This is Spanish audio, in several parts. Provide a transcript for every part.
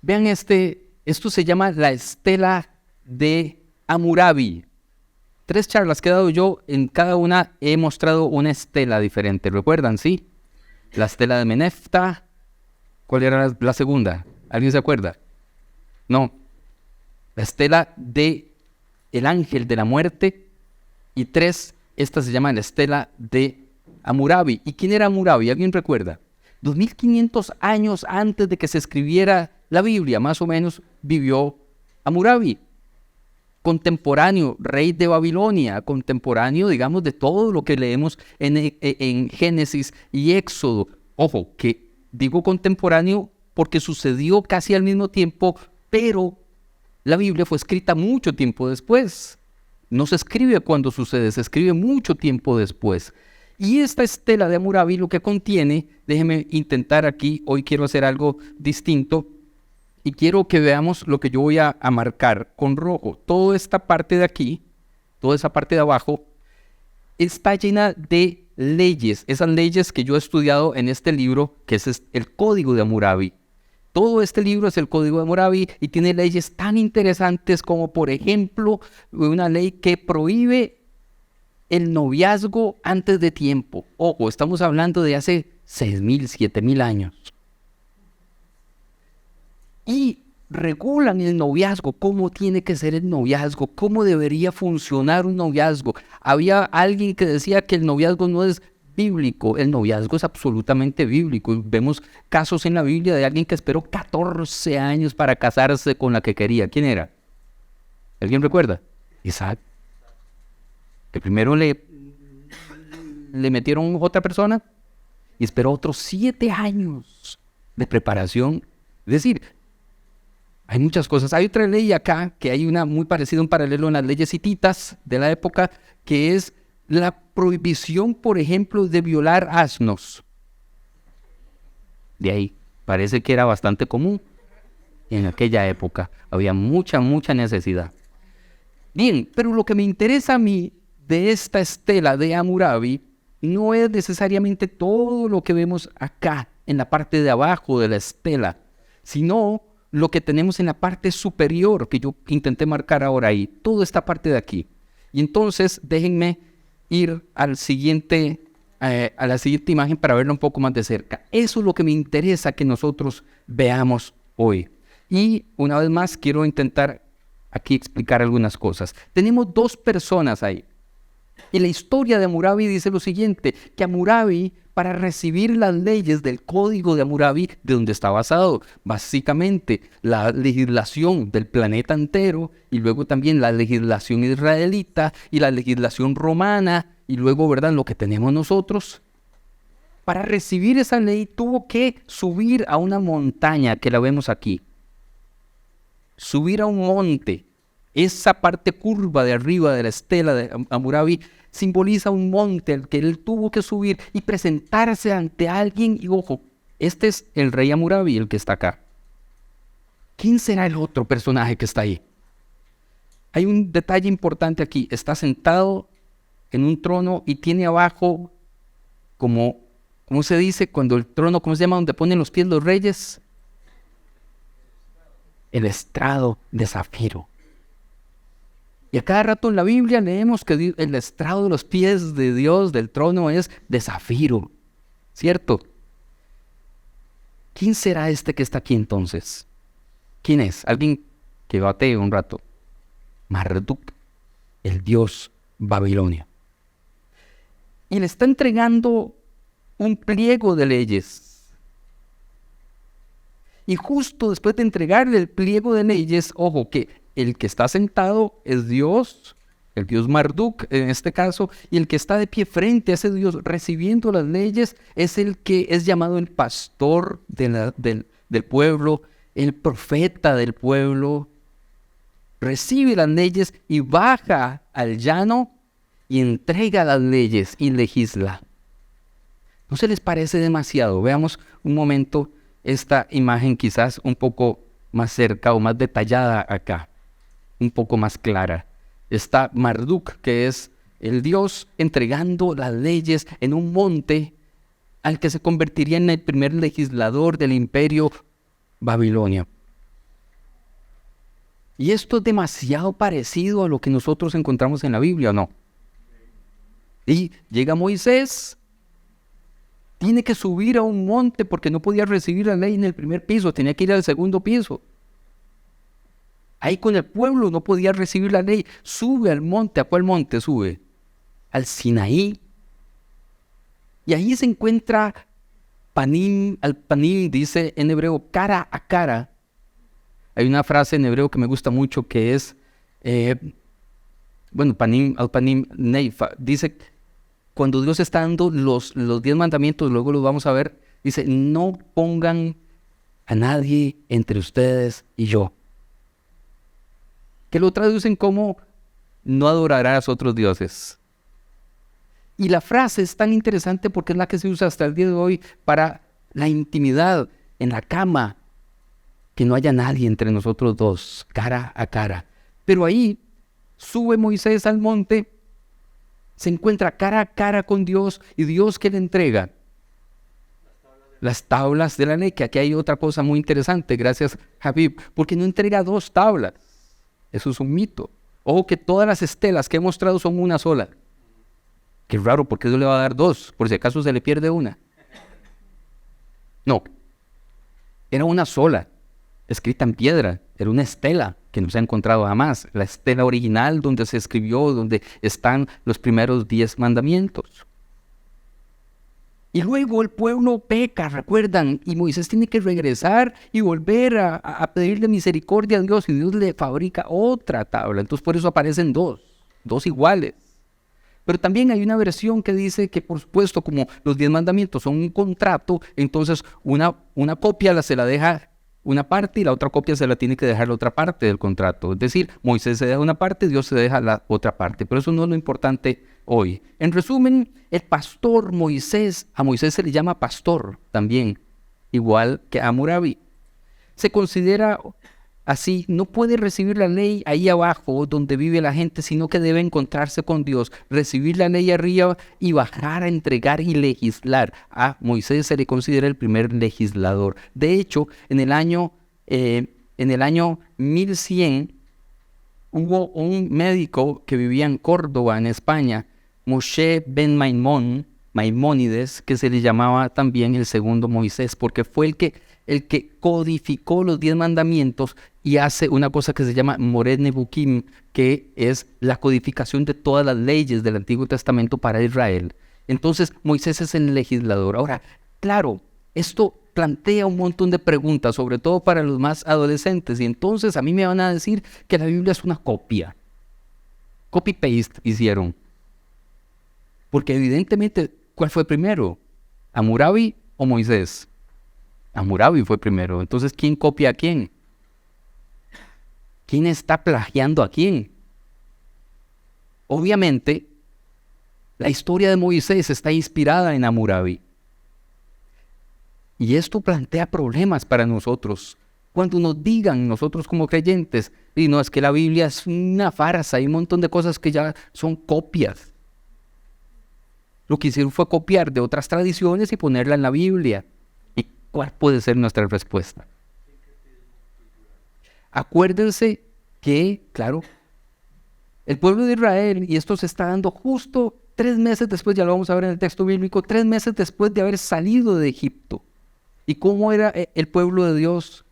Vean esto se llama la estela de Hammurabi. 3 charlas que he dado yo, en cada una he mostrado una estela diferente. ¿Recuerdan? Sí. La estela de Menefta. ¿Cuál era la segunda? ¿Alguien se acuerda? No. La estela de el ángel de la muerte. Y 3, esta se llama la estela de Hammurabi. ¿Y quién era Hammurabi? ¿Alguien recuerda? 2500 años antes de que se escribiera la Biblia, más o menos, vivió Hammurabi. Contemporáneo, rey de Babilonia, contemporáneo, digamos, de todo lo que leemos en Génesis y Éxodo. Ojo, que digo contemporáneo porque sucedió casi al mismo tiempo, pero la Biblia fue escrita mucho tiempo después. No se escribe cuando sucede, se escribe mucho tiempo después. Y esta estela de Hammurabi lo que contiene, déjenme intentar aquí, hoy quiero hacer algo distinto, y quiero que veamos lo que yo voy a marcar con rojo. Toda esta parte de aquí, toda esa parte de abajo, está llena de leyes. Esas leyes que yo he estudiado en este libro, que es el Código de Hammurabi. Todo este libro es el Código de Hammurabi y tiene leyes tan interesantes como, por ejemplo, una ley que prohíbe el noviazgo antes de tiempo. Ojo, estamos hablando de hace 6.000, 7.000 años. Y regulan el noviazgo, cómo tiene que ser el noviazgo, cómo debería funcionar un noviazgo. Había alguien que decía que el noviazgo no es bíblico, el noviazgo es absolutamente bíblico. Vemos casos en la Biblia de alguien que esperó 14 años para casarse con la que quería. ¿Quién era? ¿Alguien recuerda? Isaac. Que primero le metieron otra persona y esperó otros 7 años de preparación. Es decir, hay muchas cosas. Hay otra ley acá, que hay una muy parecida, un paralelo en las leyes hititas de la época, que es la prohibición, por ejemplo, de violar asnos. De ahí, parece que era bastante común. En aquella época había mucha necesidad. Bien, pero lo que me interesa a mí de esta estela de Hammurabi no es necesariamente todo lo que vemos acá, en la parte de abajo de la estela, sino lo que tenemos en la parte superior, que yo intenté marcar ahora ahí, toda esta parte de aquí. Y entonces déjenme ir a la siguiente imagen para verla un poco más de cerca. Eso es lo que me interesa que nosotros veamos hoy. Y una vez más quiero intentar aquí explicar algunas cosas. Tenemos 2 personas ahí. Y la historia de Hammurabi dice lo siguiente, que Hammurabi, para recibir las leyes del Código de Hammurabi, de donde está basado básicamente la legislación del planeta entero, y luego también la legislación israelita y la legislación romana, y luego, ¿verdad?, lo que tenemos nosotros. Para recibir esa ley tuvo que subir a una montaña que la vemos aquí. Subir a un monte. Esa parte curva de arriba de la estela de Hammurabi simboliza un monte al que él tuvo que subir y presentarse ante alguien. Y ojo, este es el rey Hammurabi, el que está acá. ¿Quién será el otro personaje que está ahí? Hay un detalle importante aquí. Está sentado en un trono y tiene abajo, ¿cómo se dice? Cuando el trono, ¿cómo se llama? Donde ponen los pies los reyes. El estrado de zafiro. Y a cada rato en la Biblia leemos que el estrado de los pies de Dios, del trono, es de zafiro. ¿Cierto? ¿Quién será este que está aquí entonces? ¿Quién es? Alguien que batee un rato. Marduk, el dios Babilonia. Y le está entregando un pliego de leyes. Y justo después de entregarle el pliego de leyes, ojo, que el que está sentado es Dios, el dios Marduk en este caso, y el que está de pie frente a ese Dios recibiendo las leyes es el que es llamado el pastor del pueblo, el profeta del pueblo. Recibe las leyes y baja al llano y entrega las leyes y legisla. ¿No se les parece demasiado? Veamos un momento esta imagen quizás un poco más cerca o más detallada acá, un poco más clara. Está Marduk, que es el dios entregando las leyes en un monte al que se convertiría en el primer legislador del imperio Babilonia. Y esto es demasiado parecido a lo que nosotros encontramos en la Biblia, ¿o no? Y llega Moisés, tiene que subir a un monte porque no podía recibir la ley en el primer piso, tenía que ir al segundo piso. Ahí con el pueblo no podía recibir la ley. Sube al monte. ¿A cuál monte sube? Al Sinaí. Y ahí se encuentra Panim, al Panim dice en hebreo cara a cara. Hay una frase en hebreo que me gusta mucho que es, Panim al Panim Neifa. Dice, cuando Dios está dando los 10 mandamientos, luego los vamos a ver, dice, no pongan a nadie entre ustedes y yo. Que lo traducen como, no adorarás a otros dioses. Y la frase es tan interesante porque es la que se usa hasta el día de hoy para la intimidad en la cama, que no haya nadie entre nosotros dos, cara a cara. Pero ahí sube Moisés al monte, se encuentra cara a cara con Dios, y Dios, ¿qué le entrega? Las tablas de la ley, que aquí hay otra cosa muy interesante, gracias Habib, porque no entrega 2 tablas, eso es un mito. Ojo que todas las estelas que he mostrado son una sola. Qué raro, ¿por qué Dios le va a dar 2? Por si acaso se le pierde una. No, era una sola, escrita en piedra, era una estela que no se ha encontrado jamás, la estela original donde se escribió, donde están los primeros 10 mandamientos. Y luego el pueblo peca, recuerdan, y Moisés tiene que regresar y volver a pedirle misericordia a Dios, y Dios le fabrica otra tabla. Entonces por eso aparecen 2 iguales. Pero también hay una versión que dice que, por supuesto, como los 10 mandamientos son un contrato, entonces una copia se la deja una parte y la otra copia se la tiene que dejar la otra parte del contrato. Es decir, Moisés se deja una parte, Dios se deja la otra parte. Pero eso no es lo importante hoy. En resumen, el pastor Moisés, a Moisés se le llama pastor también, igual que a Hammurabi. Se considera así, no puede recibir la ley ahí abajo donde vive la gente, sino que debe encontrarse con Dios, recibir la ley arriba y bajar a entregar y legislar. A Moisés se le considera el primer legislador. De hecho, en el año 1100 hubo un médico que vivía en Córdoba, en España, Moshe ben Maimónides, que se le llamaba también el segundo Moisés, porque fue el que codificó los 10 mandamientos y hace una cosa que se llama Mored Nebuchim, que es la codificación de todas las leyes del Antiguo Testamento para Israel. Entonces Moisés es el legislador. Ahora, claro, esto plantea un montón de preguntas, sobre todo para los más adolescentes, y entonces a mí me van a decir que la Biblia es una copia. Copy-paste hicieron. Porque evidentemente, ¿cuál fue primero? ¿Hammurabi o Moisés? Hammurabi fue primero. Entonces, ¿quién copia a quién? ¿Quién está plagiando a quién? Obviamente, la historia de Moisés está inspirada en Hammurabi. Y esto plantea problemas para nosotros. Cuando nos digan nosotros como creyentes, y no, es que la Biblia es una farsa, hay un montón de cosas que ya son copias. Lo que hicieron fue copiar de otras tradiciones y ponerla en la Biblia. ¿Y cuál puede ser nuestra respuesta? Acuérdense que, claro, el pueblo de Israel, y esto se está dando justo 3 meses después, ya lo vamos a ver en el texto bíblico, 3 meses después de haber salido de Egipto. ¿Y cómo era el pueblo de Dios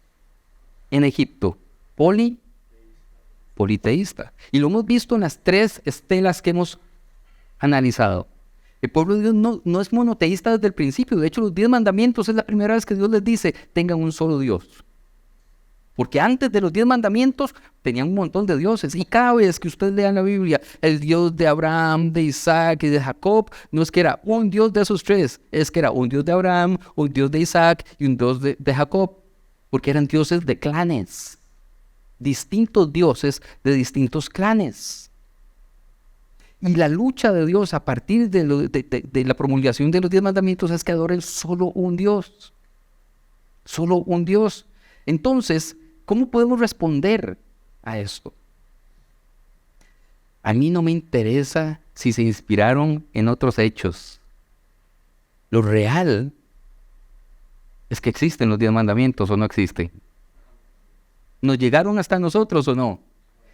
en Egipto? Politeísta. Y lo hemos visto en las 3 estelas que hemos analizado. El pueblo de Dios no es monoteísta desde el principio. De hecho, los 10 mandamientos es la primera vez que Dios les dice, tengan un solo Dios. Porque antes de los 10 mandamientos tenían un montón de dioses. Y cada vez que ustedes lean la Biblia, el Dios de Abraham, de Isaac y de Jacob, no es que era un Dios de esos 3, es que era un Dios de Abraham, un Dios de Isaac y un Dios de Jacob. Porque eran dioses de clanes. Distintos dioses de distintos clanes. Y la lucha de Dios a partir de la promulgación de los 10 mandamientos es que adoren solo un Dios. Solo un Dios. Entonces, ¿cómo podemos responder a esto? A mí no me interesa si se inspiraron en otros hechos. Lo real es que existen los 10 mandamientos o no existen. ¿Nos llegaron hasta nosotros o no?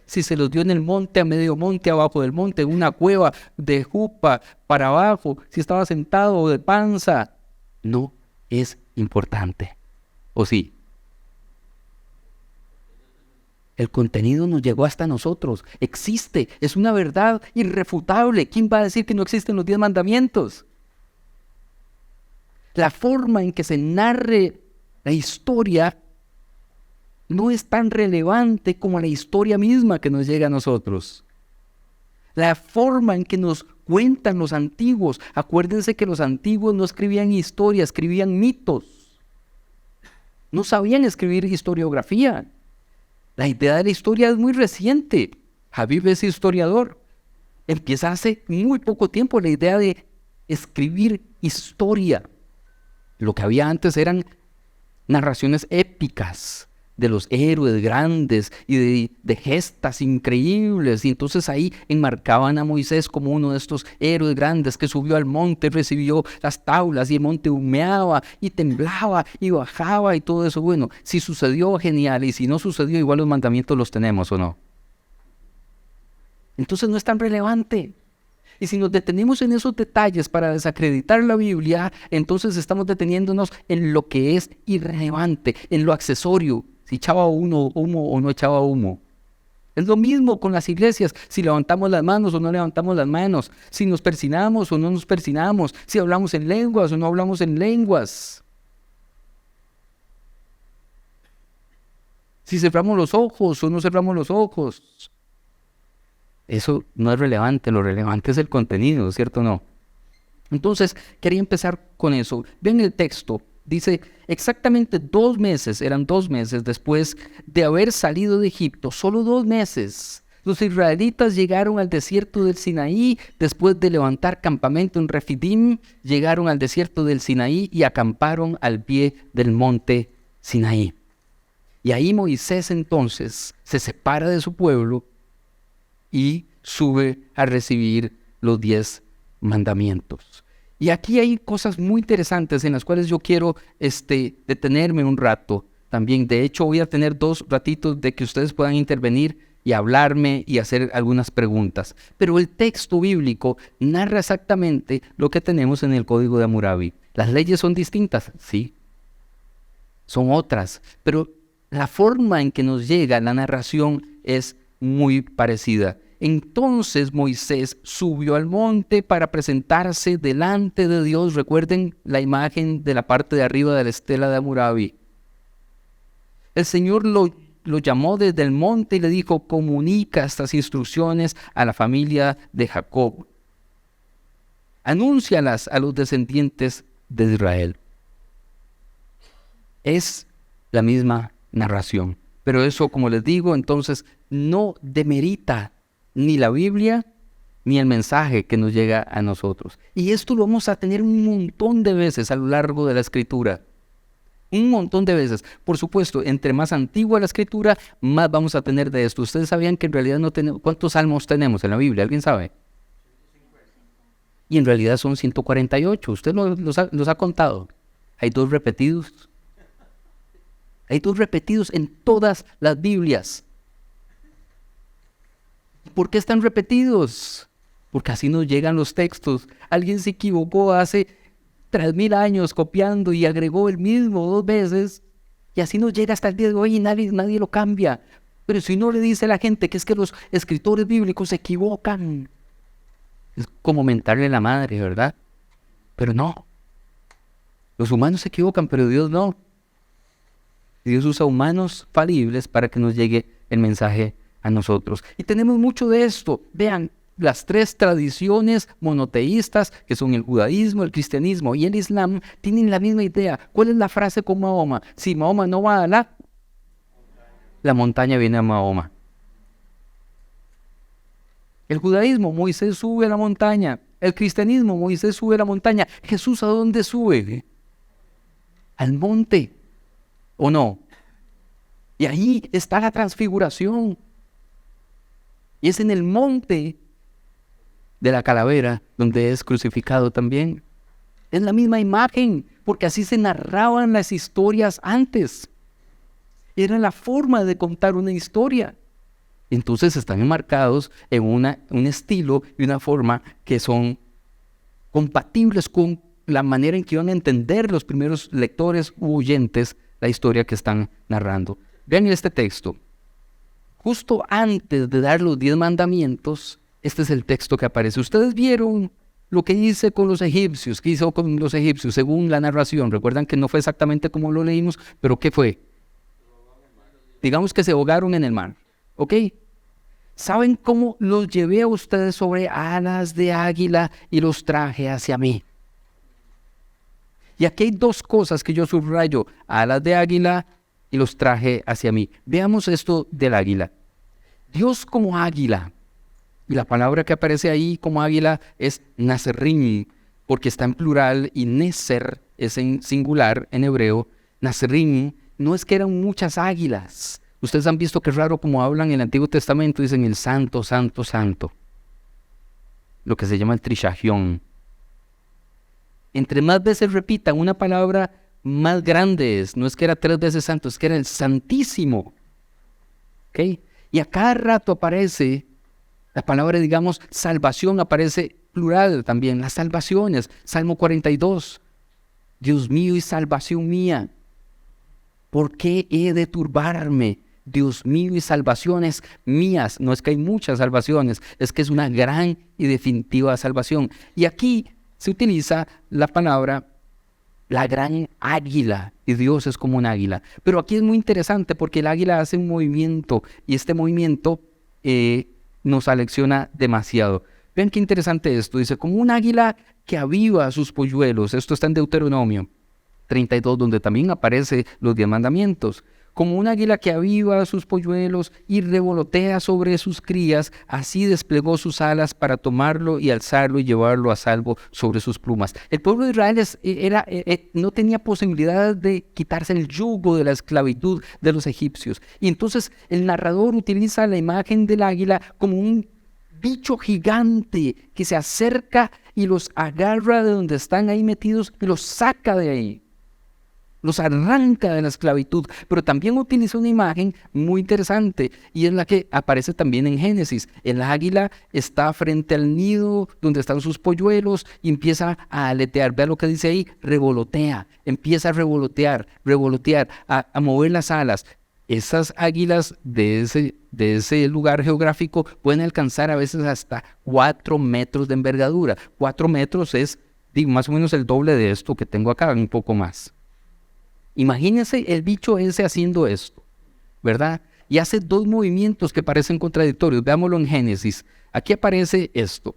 Si se los dio en el monte, a medio monte, abajo del monte, en una cueva, de jupa, para abajo, si estaba sentado o de panza, no es importante. ¿O sí? El contenido nos llegó hasta nosotros, existe, es una verdad irrefutable. ¿Quién va a decir que no existen los 10 mandamientos? La forma en que se narre la historia no es tan relevante como la historia misma que nos llega a nosotros. La forma en que nos cuentan los antiguos, acuérdense que los antiguos no escribían historia, escribían mitos. No sabían escribir historiografía. La idea de la historia es muy reciente. Habib es historiador. Empieza hace muy poco tiempo la idea de escribir historia. Lo que había antes eran narraciones épicas de los héroes grandes y de gestas increíbles. Y entonces ahí enmarcaban a Moisés como uno de estos héroes grandes que subió al monte, recibió las tablas y el monte humeaba y temblaba y bajaba y todo eso. Bueno, si sucedió, genial, y si no sucedió, igual los mandamientos los tenemos, ¿o no? Entonces no es tan relevante. Y si nos detenemos en esos detalles para desacreditar la Biblia, entonces estamos deteniéndonos en lo que es irrelevante, en lo accesorio, si echaba uno humo o no echaba humo. Es lo mismo con las iglesias, si levantamos las manos o no levantamos las manos, si nos persinamos o no nos persinamos, si hablamos en lenguas o no hablamos en lenguas. Si cerramos los ojos o no cerramos los ojos. Eso no es relevante, lo relevante es el contenido, ¿cierto o no? Entonces, quería empezar con eso. Ven el texto, dice, exactamente 2 meses, eran 2 meses después de haber salido de Egipto, solo 2 meses. Los israelitas llegaron al desierto del Sinaí, después de levantar campamento en Refidim, llegaron al desierto del Sinaí y acamparon al pie del monte Sinaí. Y ahí Moisés entonces se separa de su pueblo y sube a recibir los 10 mandamientos. Y aquí hay cosas muy interesantes en las cuales yo quiero detenerme un rato también. De hecho, voy a tener 2 ratitos de que ustedes puedan intervenir y hablarme y hacer algunas preguntas. Pero el texto bíblico narra exactamente lo que tenemos en el Código de Hammurabi. ¿Las leyes son distintas? Sí. Son otras. Pero la forma en que nos llega la narración es muy parecida. Entonces Moisés subió al monte para presentarse delante de Dios. Recuerden la imagen de la parte de arriba de la estela de Hammurabi. El Señor lo llamó desde el monte y le dijo, comunica estas instrucciones a la familia de Jacob. Anúncialas a los descendientes de Israel. Es la misma narración. Pero eso, como les digo, entonces no demerita ni la Biblia ni el mensaje que nos llega a nosotros. Y esto lo vamos a tener un montón de veces a lo largo de la Escritura. Un montón de veces. Por supuesto, entre más antigua la Escritura, más vamos a tener de esto. Ustedes sabían que en realidad no tenemos... ¿Cuántos salmos tenemos en la Biblia? ¿Alguien sabe? Y en realidad son 148. ¿Usted los ha contado? Hay 2 repetidos. Hay 2 repetidos en todas las Biblias. ¿Por qué están repetidos? Porque así nos llegan los textos. Alguien se equivocó hace 3000 años copiando y agregó el mismo 2 veces. Y así nos llega hasta el día de hoy y nadie lo cambia. Pero si no le dice a la gente que es que los escritores bíblicos se equivocan, es como mentarle la madre, ¿verdad? Pero no. Los humanos se equivocan, pero Dios no. Dios usa humanos falibles para que nos llegue el mensaje a nosotros. Y tenemos mucho de esto. Vean, las 3 tradiciones monoteístas, que son el judaísmo, el cristianismo y el islam, tienen la misma idea. ¿Cuál es la frase con Mahoma? Si Mahoma no va a la montaña viene a Mahoma. El judaísmo, Moisés sube a la montaña. El cristianismo, Moisés sube a la montaña. Jesús, ¿a dónde sube? Al monte. ¿O no? Y ahí está la transfiguración. Y es en el monte de la calavera donde es crucificado también. Es la misma imagen, porque así se narraban las historias antes. Era la forma de contar una historia. Entonces están enmarcados en un estilo y una forma que son compatibles con la manera en que iban a entender los primeros lectores u oyentes la historia que están narrando. Vean este texto. Justo antes de dar los 10 mandamientos, este es el texto que aparece. Ustedes vieron lo que hice con los egipcios, ¿qué hizo con los egipcios? Según la narración, recuerdan que no fue exactamente como lo leímos, pero ¿qué fue? Digamos que se ahogaron en el mar, ¿ok? ¿Saben cómo los llevé a ustedes sobre alas de águila y los traje hacia mí? Y aquí hay 2 cosas que yo subrayo, alas de águila y los traje hacia mí. Veamos esto del águila. Dios como águila. Y la palabra que aparece ahí como águila es Nazrim, porque está en plural, y Neser es en singular en hebreo. Nazrim no es que eran muchas águilas. Ustedes han visto que es raro como hablan en el Antiguo Testamento, dicen el santo, santo, santo. Lo que se llama el trishagión. Entre más veces repitan una palabra, más grande es. No es que era 3 veces santo, es que era el santísimo. ¿Ok? Y a cada rato aparece la palabra, digamos, salvación, aparece plural también, las salvaciones. Salmo 42, Dios mío y salvación mía, ¿por qué he de turbarme? Dios mío y salvaciones mías. No es que hay muchas salvaciones, es que es una gran y definitiva salvación. Y aquí se utiliza la palabra la gran águila, y Dios es como un águila. Pero aquí es muy interesante porque el águila hace un movimiento, y este movimiento nos alecciona demasiado. Vean qué interesante esto. Dice, como un águila que aviva sus polluelos. Esto está en Deuteronomio 32, donde también aparece los 10 mandamientos. Como un águila que aviva sus polluelos y revolotea sobre sus crías, así desplegó sus alas para tomarlo y alzarlo y llevarlo a salvo sobre sus plumas. El pueblo de Israel no tenía posibilidad de quitarse el yugo de la esclavitud de los egipcios. Y entonces el narrador utiliza la imagen del águila como un bicho gigante que se acerca y los agarra de donde están ahí metidos y los saca de ahí. Los arranca de la esclavitud, pero también utiliza una imagen muy interesante y es la que aparece también en Génesis. El águila está frente al nido donde están sus polluelos y empieza a aletear. Vea lo que dice ahí, revolotea, empieza a revolotear, a mover las alas. Esas águilas de ese lugar geográfico pueden alcanzar a veces hasta 4 metros de envergadura. 4 metros es más o menos el doble de esto que tengo acá, un poco más. Imagínense el bicho ese haciendo esto, ¿verdad? Y hace 2 movimientos que parecen contradictorios. Veámoslo en Génesis. Aquí aparece esto.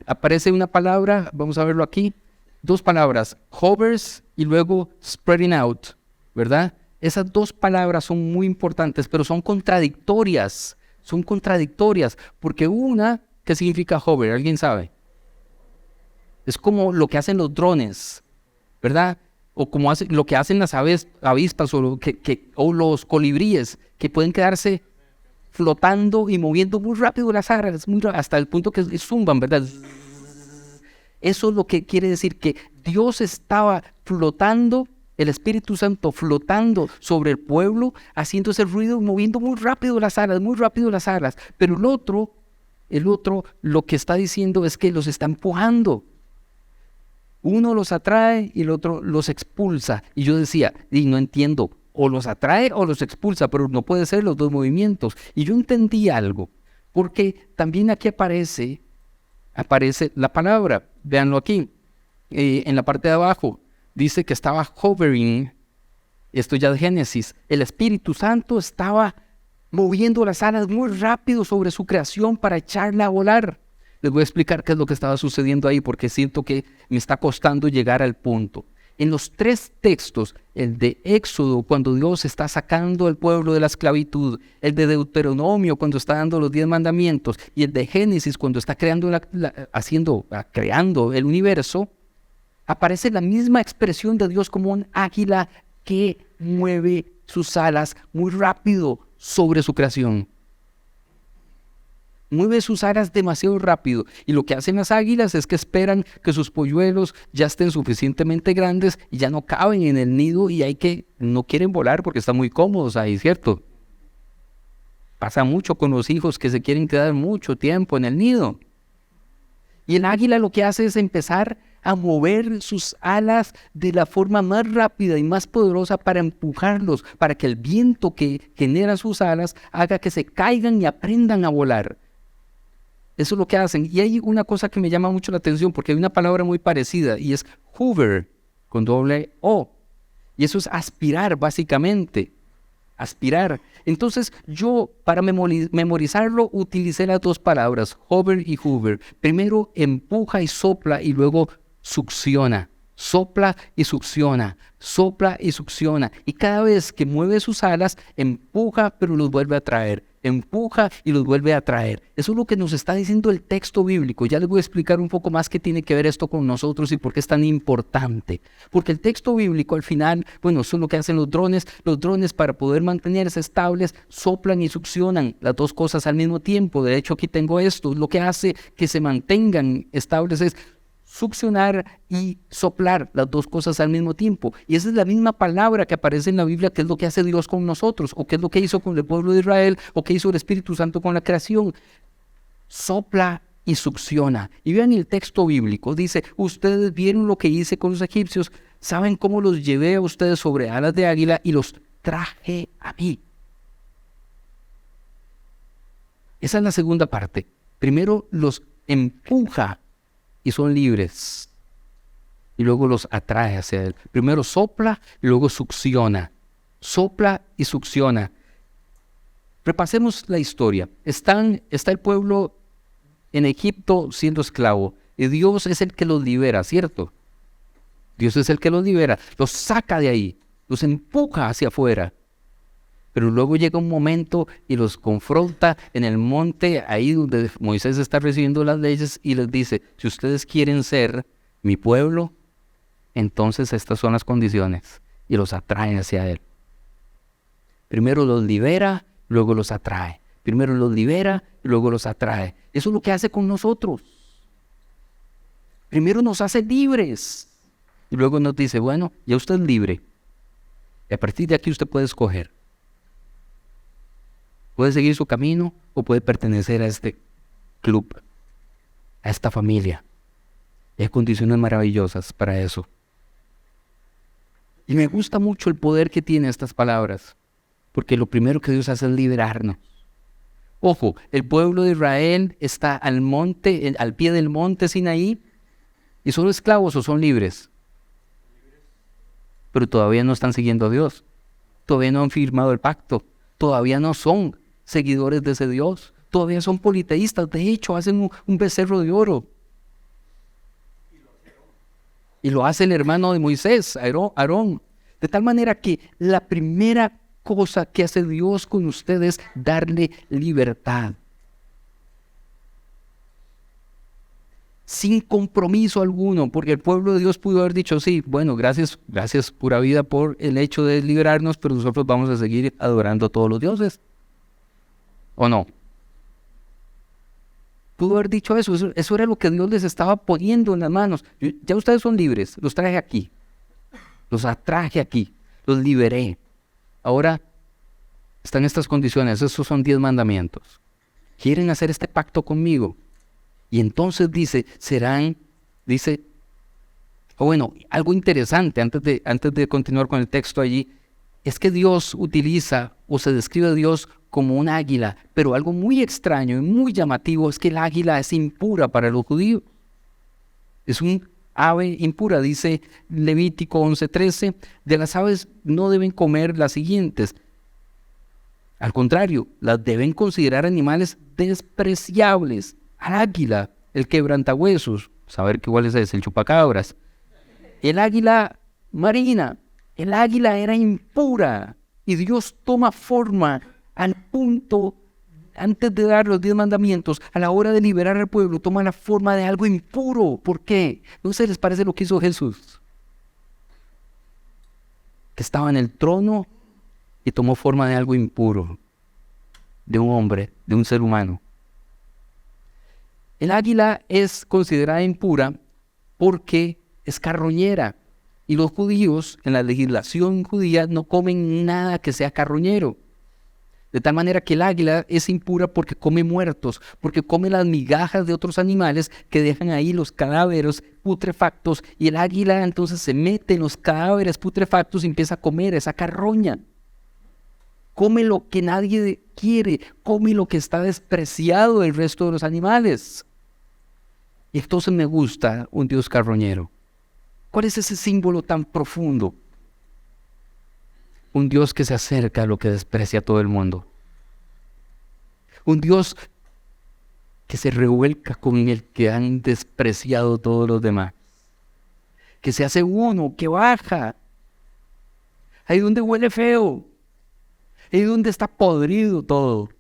Aparece una palabra, vamos a verlo aquí. 2 palabras, hovers y luego spreading out, ¿verdad? Esas 2 palabras son muy importantes, pero son contradictorias. Son contradictorias, porque una, ¿qué significa hover? ¿Alguien sabe? Es como lo que hacen los drones, ¿verdad? O como lo que hacen las avispas o los colibríes, que pueden quedarse flotando y moviendo muy rápido las alas, hasta el punto que zumban, ¿verdad? Eso es lo que quiere decir, que Dios estaba flotando, el Espíritu Santo flotando sobre el pueblo, haciendo ese ruido, moviendo muy rápido las alas. Pero el otro lo que está diciendo es que los está empujando. Uno los atrae y el otro los expulsa. Y yo decía, y no entiendo, o los atrae o los expulsa, pero no puede ser los 2 movimientos. Y yo entendí algo, porque también aquí aparece la palabra. Véanlo aquí, en la parte de abajo, dice que estaba hovering, esto ya de Génesis, el Espíritu Santo estaba moviendo las alas muy rápido sobre su creación para echarla a volar. Les voy a explicar qué es lo que estaba sucediendo ahí, porque siento que me está costando llegar al punto. En los 3 textos, el de Éxodo, cuando Dios está sacando al pueblo de la esclavitud, el de Deuteronomio, cuando está dando los 10 mandamientos, y el de Génesis, cuando está creando el universo, aparece la misma expresión de Dios como un águila que mueve sus alas muy rápido sobre su creación. mueve sus alas demasiado rápido. Y lo que hacen las águilas es que esperan que sus polluelos ya estén suficientemente grandes y ya no caben en el nido y no quieren volar porque están muy cómodos ahí, ¿cierto? Pasa mucho con los hijos que se quieren quedar mucho tiempo en el nido. Y el águila lo que hace es empezar a mover sus alas de la forma más rápida y más poderosa para empujarlos, para que el viento que genera sus alas haga que se caigan y aprendan a volar. Eso es lo que hacen. Y hay una cosa que me llama mucho la atención porque hay una palabra muy parecida y es hover, con doble O. Y eso es aspirar, básicamente. Aspirar. Entonces yo para memorizarlo utilicé las dos palabras, hover y hoover. Primero empuja y sopla y luego succiona. Sopla y succiona, sopla y succiona. Y cada vez que mueve sus alas, empuja pero los vuelve a traer. Empuja y los vuelve a traer. Eso es lo que nos está diciendo el texto bíblico. Ya les voy a explicar un poco más qué tiene que ver esto con nosotros y por qué es tan importante. Porque el texto bíblico al final, bueno, eso es lo que hacen los drones. Los drones para poder mantenerse estables soplan y succionan las dos cosas al mismo tiempo. De hecho aquí tengo esto. Lo que hace que se mantengan estables es succionar y soplar, las dos cosas al mismo tiempo. Y esa es la misma palabra que aparece en la Biblia, que es lo que hace Dios con nosotros, o que es lo que hizo con el pueblo de Israel, o que hizo el Espíritu Santo con la creación. Sopla y succiona. Y vean el texto bíblico, dice, ustedes vieron lo que hice con los egipcios, saben cómo los llevé a ustedes sobre alas de águila y los traje a mí. Esa es la segunda parte. Primero los empuja y son libres. Y luego los atrae hacia él. Primero sopla y luego succiona. Sopla y succiona. Repasemos la historia. Está el pueblo en Egipto siendo esclavo. Y Dios es el que los libera, ¿cierto? Dios es el que los libera. Los saca de ahí. Los empuja hacia afuera. Pero luego llega un momento y los confronta en el monte, ahí donde Moisés está recibiendo las leyes, y les dice, si ustedes quieren ser mi pueblo, entonces estas son las condiciones. Y los atrae hacia él. Primero los libera, luego los atrae. Primero los libera y luego los atrae. Eso es lo que hace con nosotros. Primero nos hace libres. Y luego nos dice, bueno, ya usted es libre. Y a partir de aquí usted puede escoger. Puede seguir su camino o puede pertenecer a este club, a esta familia. Y hay condiciones maravillosas para eso. Y me gusta mucho el poder que tienen estas palabras, porque lo primero que Dios hace es liberarnos. Ojo, el pueblo de Israel está al pie del monte Sinaí, y son esclavos o son libres. Pero todavía no están siguiendo a Dios. Todavía no han firmado el pacto. Todavía no son seguidores de ese Dios. Todavía son politeístas. De hecho, hacen un becerro de oro. Y lo hace el hermano de Moisés, Aarón. De tal manera que la primera cosa que hace Dios con ustedes es darle libertad. Sin compromiso alguno, porque el pueblo de Dios pudo haber dicho, sí, bueno, gracias pura vida por el hecho de liberarnos, pero nosotros vamos a seguir adorando a todos los dioses. ¿O no? Pudo haber dicho eso era lo que Dios les estaba poniendo en las manos. Ya ustedes son libres, los traje aquí, los atraje aquí, los liberé. Ahora están estas condiciones, esos son 10 mandamientos. ¿Quieren hacer este pacto conmigo? Y entonces algo interesante antes de continuar con el texto allí, es que Dios utiliza o se describe a Dios como un águila, pero algo muy extraño y muy llamativo es que el águila es impura para los judíos. Es un ave impura, dice Levítico 11:13, de las aves no deben comer las siguientes. Al contrario, las deben considerar animales despreciables. Al águila, el quebrantahuesos, saber que igual es el chupacabras. El águila marina, el águila era impura y Dios toma forma al punto, antes de dar los 10 mandamientos, a la hora de liberar al pueblo, toma la forma de algo impuro. ¿Por qué? ¿No se les parece lo que hizo Jesús? Que estaba en el trono y tomó forma de algo impuro, de un hombre, de un ser humano. El águila es considerada impura porque es carroñera. Y los judíos, en la legislación judía, no comen nada que sea carroñero. De tal manera que el águila es impura porque come muertos, porque come las migajas de otros animales que dejan ahí los cadáveres putrefactos. Y el águila entonces se mete en los cadáveres putrefactos y empieza a comer esa carroña. Come lo que nadie quiere, come lo que está despreciado del resto de los animales. Y entonces me gusta un Dios carroñero. ¿Cuál es ese símbolo tan profundo? Un Dios que se acerca a lo que desprecia a todo el mundo. Un Dios que se revuelca con el que han despreciado todos los demás. Que se hace uno, que baja. Ahí donde huele feo. Ahí donde está podrido todo.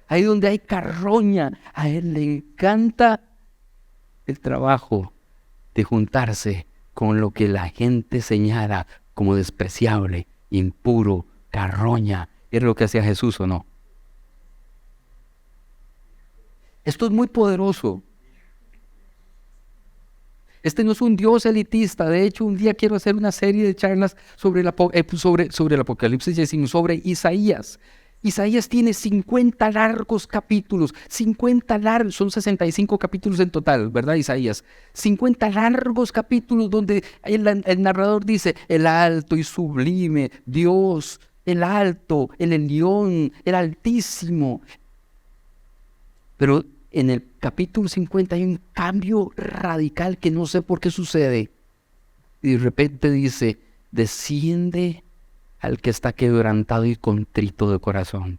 Ahí donde hay carroña. A Él le encanta el trabajo de juntarse con lo que la gente señala como despreciable, impuro, carroña. ¿Era lo que hacía Jesús o no? Esto es muy poderoso. Este no es un Dios elitista. De hecho, un día quiero hacer una serie de charlas sobre el Apocalipsis, sino sobre Isaías. Isaías tiene 50 largos capítulos, son 65 capítulos en total, ¿verdad, Isaías? 50 largos capítulos donde el narrador dice, el alto y sublime, Dios, el alto, el Elión, el Altísimo. Pero en el capítulo 50 hay un cambio radical que no sé por qué sucede. Y de repente dice, desciende al que está quebrantado y contrito de corazón.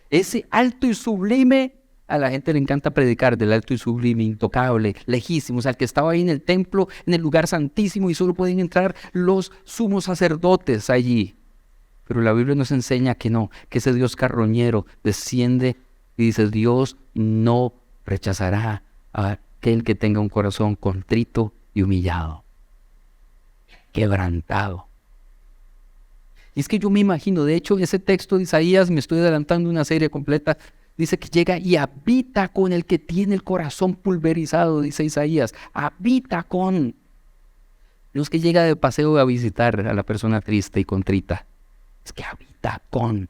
Ese alto y sublime, a la gente le encanta predicar del alto y sublime, intocable, lejísimo, o sea, el que estaba ahí en el templo, en el lugar santísimo, y solo pueden entrar los sumos sacerdotes allí. Pero la Biblia nos enseña que no, que ese Dios carroñero desciende y dice, Dios no rechazará a aquel que tenga un corazón contrito y humillado, quebrantado. Y es que yo me imagino, de hecho, ese texto de Isaías, me estoy adelantando una serie completa, dice que llega y habita con el que tiene el corazón pulverizado, dice Isaías, habita con. No es que llega de paseo a visitar a la persona triste y contrita, es que habita con.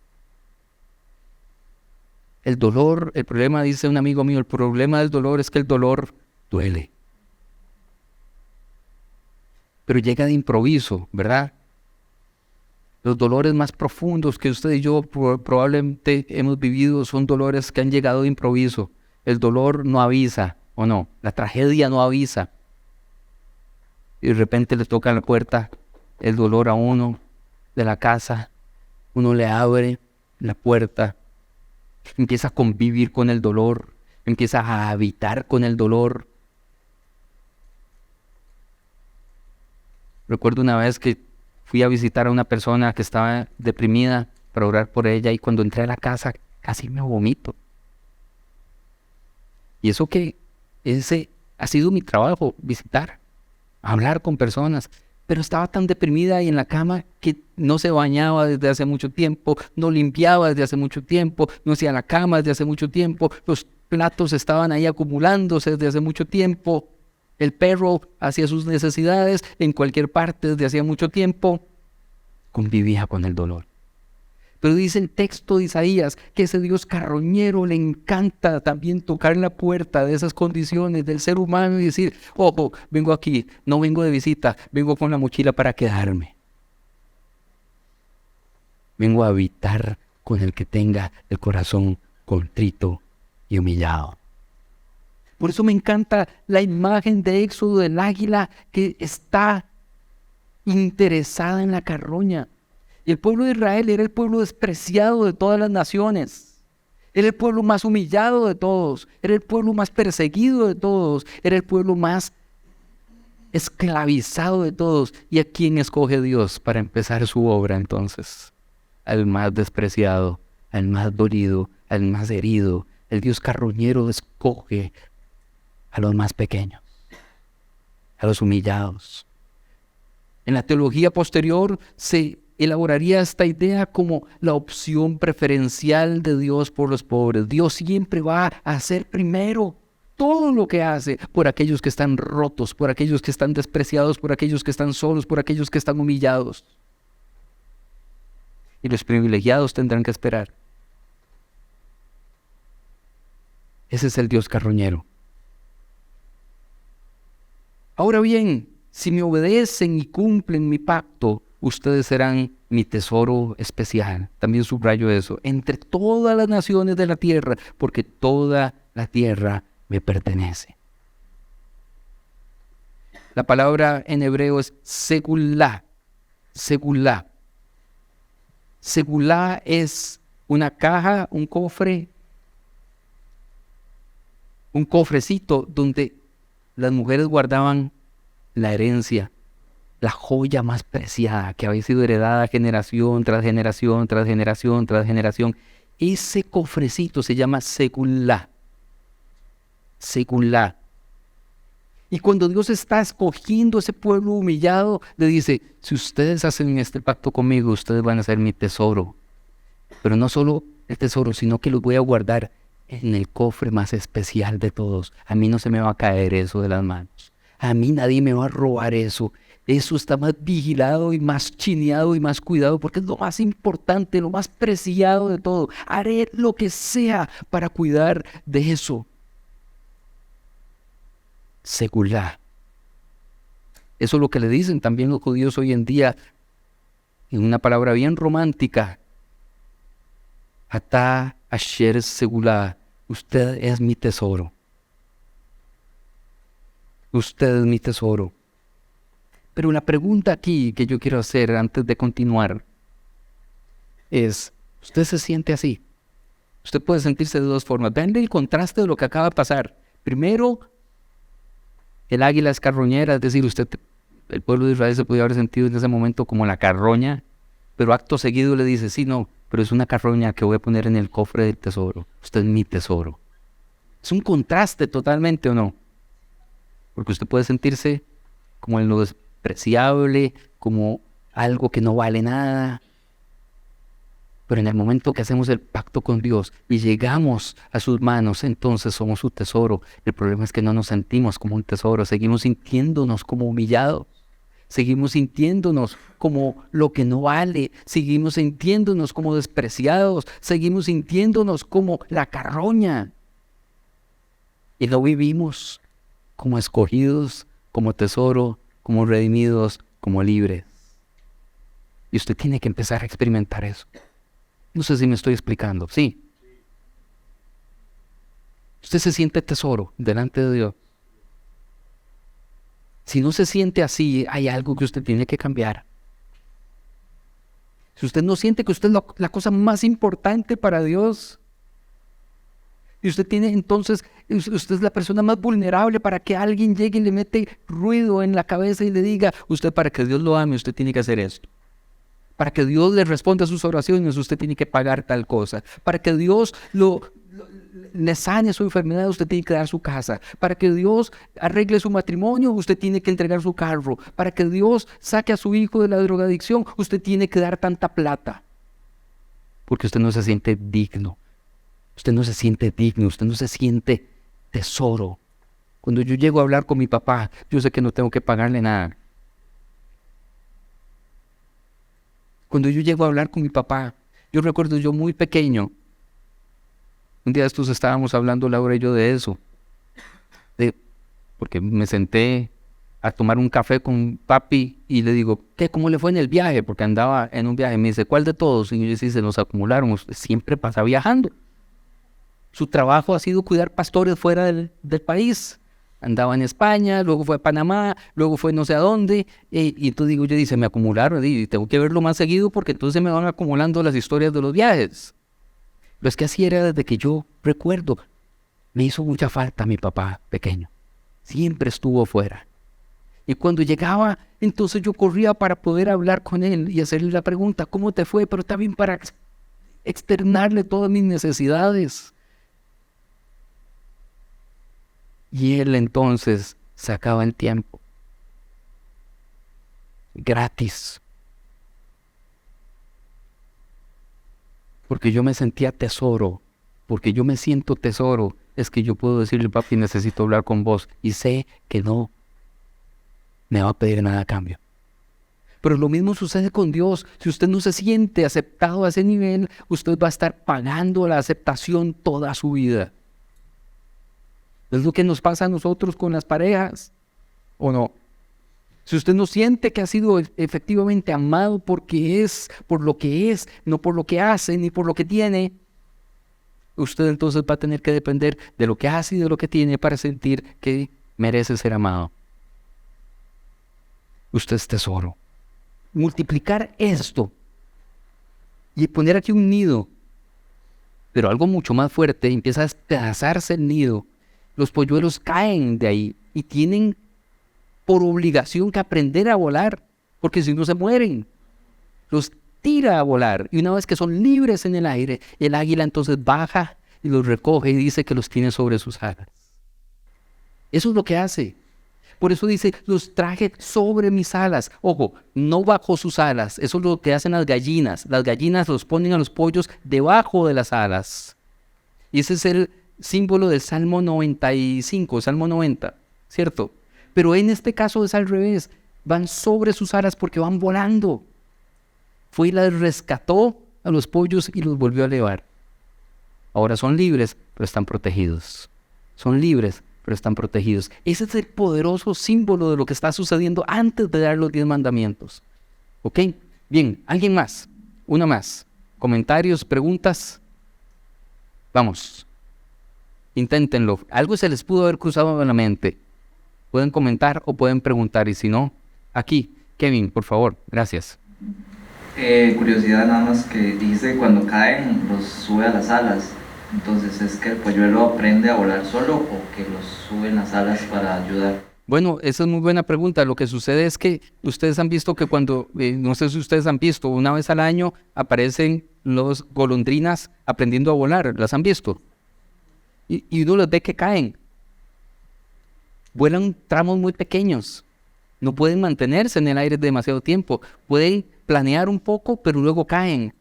El dolor, el problema, dice un amigo mío, el problema del dolor es que el dolor duele. Pero llega de improviso, ¿verdad? Los dolores más profundos que usted y yo probablemente hemos vivido son dolores que han llegado de improviso. El dolor no avisa, ¿o no? La tragedia no avisa. Y de repente le toca la puerta el dolor a uno de la casa. Uno le abre la puerta, empieza a convivir con el dolor, empieza a habitar con el dolor. Recuerdo una vez que fui a visitar a una persona que estaba deprimida para orar por ella y cuando entré a la casa casi me vomito. Y eso que ese ha sido mi trabajo, visitar, hablar con personas. Pero estaba tan deprimida y en la cama que no se bañaba desde hace mucho tiempo, no limpiaba desde hace mucho tiempo, no hacía la cama desde hace mucho tiempo, los platos estaban ahí acumulándose desde hace mucho tiempo. El perro hacía sus necesidades en cualquier parte desde hacía mucho tiempo. Convivía con el dolor. Pero dice el texto de Isaías que ese Dios carroñero le encanta también tocar la puerta de esas condiciones del ser humano y decir, ojo, vengo aquí, no vengo de visita, vengo con la mochila para quedarme. Vengo a habitar con el que tenga el corazón contrito y humillado. Por eso me encanta la imagen de Éxodo del águila que está interesada en la carroña. Y el pueblo de Israel era el pueblo despreciado de todas las naciones. Era el pueblo más humillado de todos. Era el pueblo más perseguido de todos. Era el pueblo más esclavizado de todos. ¿Y a quién escoge Dios para empezar su obra entonces? Al más despreciado, al más dolido, al más herido. El Dios carroñero escoge a los más pequeños, a los humillados. En la teología posterior se elaboraría esta idea como la opción preferencial de Dios por los pobres. Dios siempre va a hacer primero todo lo que hace por aquellos que están rotos, por aquellos que están despreciados, por aquellos que están solos, por aquellos que están humillados. Y los privilegiados tendrán que esperar. Ese es el Dios carroñero. Ahora bien, si me obedecen y cumplen mi pacto, ustedes serán mi tesoro especial. También subrayo eso. Entre todas las naciones de la tierra, porque toda la tierra me pertenece. La palabra en hebreo es segulá. Segulá. Segulá es una caja, un cofre, un cofrecito donde las mujeres guardaban la herencia, la joya más preciada que había sido heredada generación tras generación, tras generación, tras generación. Ese cofrecito se llama segulá. Segulá. Y cuando Dios está escogiendo ese pueblo humillado, le dice, si ustedes hacen este pacto conmigo, ustedes van a ser mi tesoro. Pero no solo el tesoro, sino que los voy a guardar en el cofre más especial de todos. A mí no se me va a caer eso de las manos. A mí nadie me va a robar eso. Eso está más vigilado y más chineado y más cuidado porque es lo más importante, lo más preciado de todo. Haré lo que sea para cuidar de eso. Segulá. Eso es lo que le dicen también los judíos hoy en día en una palabra bien romántica. Atá asher segulá. Usted es mi tesoro. Usted es mi tesoro. Pero la pregunta aquí que yo quiero hacer antes de continuar es, ¿usted se siente así? Usted puede sentirse de dos formas. Vean el contraste de lo que acaba de pasar. Primero, el águila es carroñera, es decir, el pueblo de Israel se podía haber sentido en ese momento como la carroña, pero acto seguido le dice, sí, no, pero es una carroña que voy a poner en el cofre del tesoro. Usted es mi tesoro. Es un contraste totalmente, ¿o no? Porque usted puede sentirse como en lo despreciable, como algo que no vale nada. Pero en el momento que hacemos el pacto con Dios y llegamos a sus manos, entonces somos su tesoro. El problema es que no nos sentimos como un tesoro, seguimos sintiéndonos como humillados, seguimos sintiéndonos como lo que no vale, seguimos sintiéndonos como despreciados, seguimos sintiéndonos como la carroña. Y no vivimos como escogidos, como tesoro, como redimidos, como libres. Y usted tiene que empezar a experimentar eso. No sé si me estoy explicando. Sí. Usted se siente tesoro delante de Dios. Si no se siente así, hay algo que usted tiene que cambiar. Si usted no siente que usted es la cosa más importante para Dios, y usted tiene entonces, usted es la persona más vulnerable para que alguien llegue y le mete ruido en la cabeza y le diga, usted para que Dios lo ame, usted tiene que hacer esto. Para que Dios le responda a sus oraciones, usted tiene que pagar tal cosa. Para que Dios le sane su enfermedad, usted tiene que dar su casa. Para que Dios arregle su matrimonio, usted tiene que entregar su carro. Para que Dios saque a su hijo de la drogadicción, usted tiene que dar tanta plata. Porque usted no se siente digno. Usted no se siente digno, usted no se siente tesoro. Cuando yo llego a hablar con mi papá, yo sé que no tengo que pagarle nada. Cuando yo llego a hablar con mi papá, yo recuerdo yo muy pequeño, un día de estos estábamos hablando Laura y yo de eso, porque me senté a tomar un café con papi y le digo, ¿qué? ¿Cómo le fue en el viaje? Porque andaba en un viaje. Me dice, ¿cuál de todos? Y yo decía, se nos acumularon, usted siempre pasa viajando. Su trabajo ha sido cuidar pastores fuera del país. Andaba en España, luego fue a Panamá, luego fue no sé a dónde, y entonces digo, yo dice, me acumularon, y tengo que verlo más seguido porque entonces me van acumulando las historias de los viajes. Pero es que así era desde que yo recuerdo. Me hizo mucha falta mi papá pequeño. Siempre estuvo fuera. Y cuando llegaba, entonces yo corría para poder hablar con él y hacerle la pregunta, ¿cómo te fue? Pero también para externarle todas mis necesidades. Y él entonces sacaba el tiempo. Gratis. porque yo me sentía tesoro, porque yo me siento tesoro, es que yo puedo decirle, papi, necesito hablar con vos, y sé que no me va a pedir nada a cambio. Pero lo mismo sucede con Dios. Si usted no se siente aceptado a ese nivel, usted va a estar pagando la aceptación toda su vida. Es lo que nos pasa a nosotros con las parejas, ¿o no? Si usted no siente que ha sido efectivamente amado porque es, por lo que es, no por lo que hace ni por lo que tiene, usted entonces va a tener que depender de lo que hace y de lo que tiene para sentir que merece ser amado. Usted es tesoro. Multiplicar esto y poner aquí un nido, pero algo mucho más fuerte, empieza a despedazarse el nido. Los polluelos caen de ahí y tienen por obligación que aprender a volar, porque si no se mueren. Los tira a volar y una vez que son libres en el aire, el águila entonces baja y los recoge y dice que los tiene sobre sus alas. Eso es lo que hace. Por eso dice, los traje sobre mis alas. Ojo, no bajo sus alas. Eso es lo que hacen las gallinas. Las gallinas los ponen a los pollos debajo de las alas. Y ese es el símbolo del Salmo 95, Salmo 90, ¿cierto? Pero en este caso es al revés. Van sobre sus alas porque van volando. Fue y las rescató a los pollos y los volvió a elevar. Ahora son libres, pero están protegidos. Son libres, pero están protegidos. Ese es el poderoso símbolo de lo que está sucediendo antes de dar los 10 mandamientos. ¿Ok? Bien, ¿alguien más? Una más. ¿Comentarios, preguntas? Vamos. Inténtenlo. Algo se les pudo haber cruzado en la mente. Pueden comentar o pueden preguntar. Y si no, aquí. Kevin, por favor. Gracias. Curiosidad nada más que dice cuando caen los sube a las alas. Entonces, ¿es que el polluelo aprende a volar solo o que los suben las alas para ayudar? Bueno, esa es muy buena pregunta. Lo que sucede es que ustedes han visto que cuando, no sé si ustedes han visto, una vez al año aparecen los golondrinas aprendiendo a volar. ¿Las han visto? Y uno los ve que caen. Vuelan tramos muy pequeños. No pueden mantenerse en el aire demasiado tiempo. Pueden planear un poco, pero luego caen.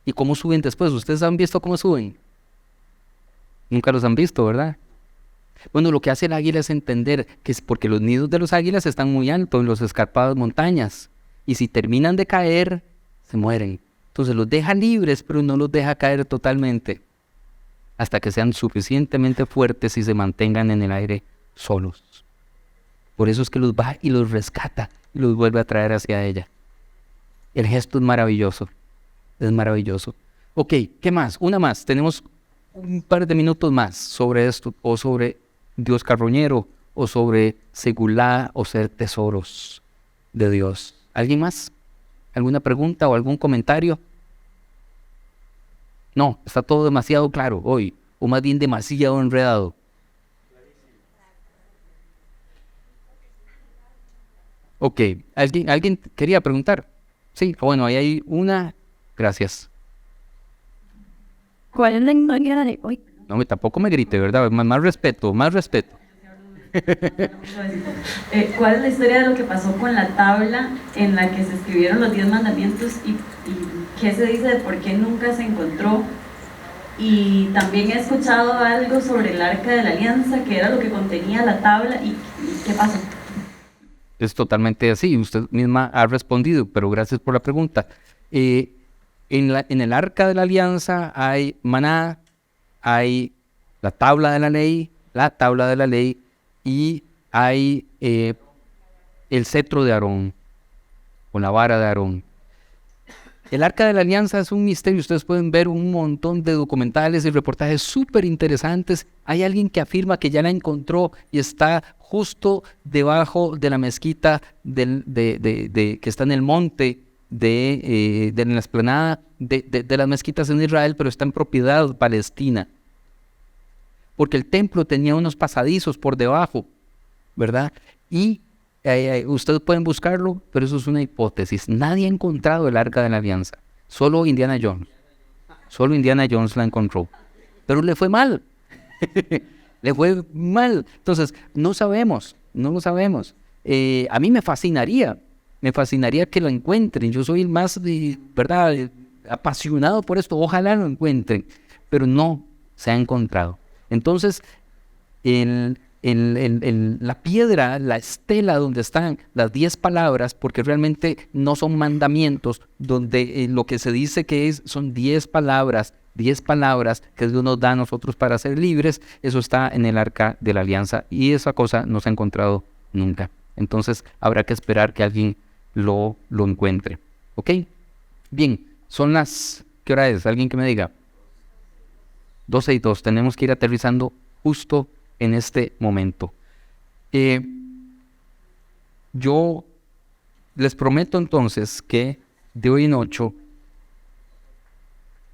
¿Y cómo suben después? ¿Ustedes han visto cómo suben? Nunca los han visto, ¿verdad? Bueno, lo que hace el águila es entender que es porque los nidos de los águilas están muy altos en las escarpadas montañas. Y si terminan de caer, se mueren. Entonces los deja libres, pero no los deja caer totalmente. Hasta que sean suficientemente fuertes y se mantengan en el aire solos. Por eso es que los va y los rescata y los vuelve a traer hacia ella. El gesto es maravilloso. Es maravilloso. Ok, ¿qué más? Una más. Tenemos un par de minutos más sobre esto, o sobre Dios carroñero, o sobre segulá, o ser tesoros de Dios. ¿Alguien más? ¿Alguna pregunta o algún comentario? No, está todo demasiado claro hoy, o más bien demasiado enredado. Ok, ¿alguien quería preguntar? Sí, bueno, ahí hay una. Gracias. ¿Cuál es la historia de hoy? No, tampoco me grite, ¿verdad? Más respeto, más respeto. ¿Cuál es la historia de lo que pasó con la tabla en la que se escribieron los 10 mandamientos y qué se dice de por qué nunca se encontró? Y también he escuchado algo sobre el Arca de la Alianza, que era lo que contenía la tabla y qué pasó. Es totalmente así, usted misma ha respondido, pero gracias por la pregunta. En el Arca de la Alianza hay maná, hay la tabla de la ley, y hay el cetro de Aarón, o la vara de Aarón. El Arca de la Alianza es un misterio. Ustedes pueden ver un montón de documentales y reportajes súper interesantes. Hay alguien que afirma que ya la encontró y está justo debajo de la mezquita que está en el monte de la explanada de las mezquitas en Israel, pero está en propiedad palestina. Porque el templo tenía unos pasadizos por debajo, ¿verdad? Y ustedes pueden buscarlo, pero eso es una hipótesis. Nadie ha encontrado el Arca de la Alianza. Solo Indiana Jones. Solo Indiana Jones la encontró. Pero le fue mal. Le fue mal. Entonces, no lo sabemos. A mí me fascinaría que lo encuentren. Yo soy el más, ¿verdad? apasionado por esto, ojalá lo encuentren, pero no se ha encontrado. Entonces, la piedra, la estela donde están las 10 palabras, porque realmente no son mandamientos, donde lo que se dice que son 10 palabras que Dios nos da a nosotros para ser libres, eso está en el Arca de la Alianza y esa cosa no se ha encontrado nunca. Entonces habrá que esperar que alguien lo encuentre. ¿Ok? Bien, son las... ¿Qué hora es? Alguien que me diga. 12:02, tenemos que ir aterrizando justo en este momento. Yo les prometo entonces que de hoy en 8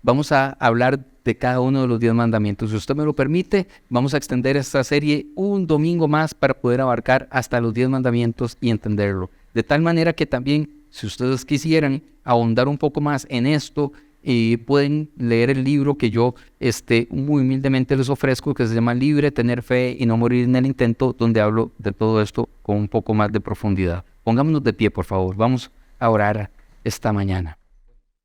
vamos a hablar de cada uno de los 10 mandamientos. Si usted me lo permite, vamos a extender esta serie un domingo más para poder abarcar hasta los 10 mandamientos y entenderlo. De tal manera que también, si ustedes quisieran ahondar un poco más en esto, pueden leer el libro que yo muy humildemente les ofrezco, que se llama Libre, Tener Fe y No Morir en el Intento, donde hablo de todo esto con un poco más de profundidad. Pongámonos de pie, por favor. Vamos a orar esta mañana.